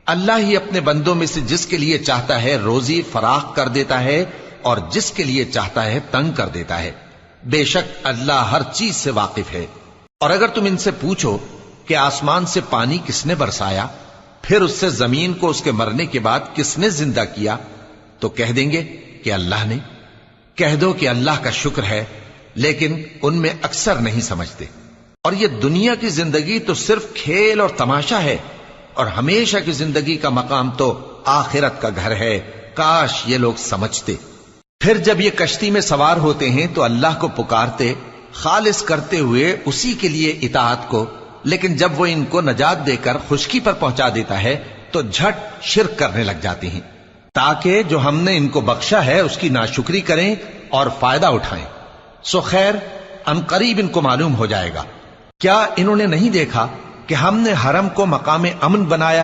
अल्लाह ही अपने बंदों में से जिसके लिए चाहता है रोजी फराख कर देता है और जिसके लिए चाहता है तंग कर देता है। बेशक अल्लाह हर चीज से वाकिफ है। और अगर तुम इनसे पूछो कि आसमान से पानी किसने बरसाया, फिर उससे जमीन को उसके मरने के बाद किसने जिंदा किया, तो कह देंगे कि अल्लाह ने। कह दो कि अल्लाह का शुक्र है, लेकिन उनमें अक्सर नहीं समझते। और ये दुनिया की जिंदगी तो सिर्फ खेल और तमाशा है, और हमेशा की जिंदगी का मकाम तो आखिरत का घर है। काश ये लोग समझते। फिर जब ये कश्ती में सवार होते हैं तो अल्लाह को पुकारते, खालिस करते हुए उसी के लिए इताअत को। लेकिन जब वो इनको नजात देकर खुशकी पर पहुंचा देता है तो झट शिर्क करने लग जाते हैं, ताकि जो हमने इनको बख्शा है उसकी नाशुक्री करें और फायदा उठाएं। सो खैर अनकरीब इनको मालूम हो जाएगा। क्या इन्होंने नहीं देखा कि हमने हरम को मकाम अमन बनाया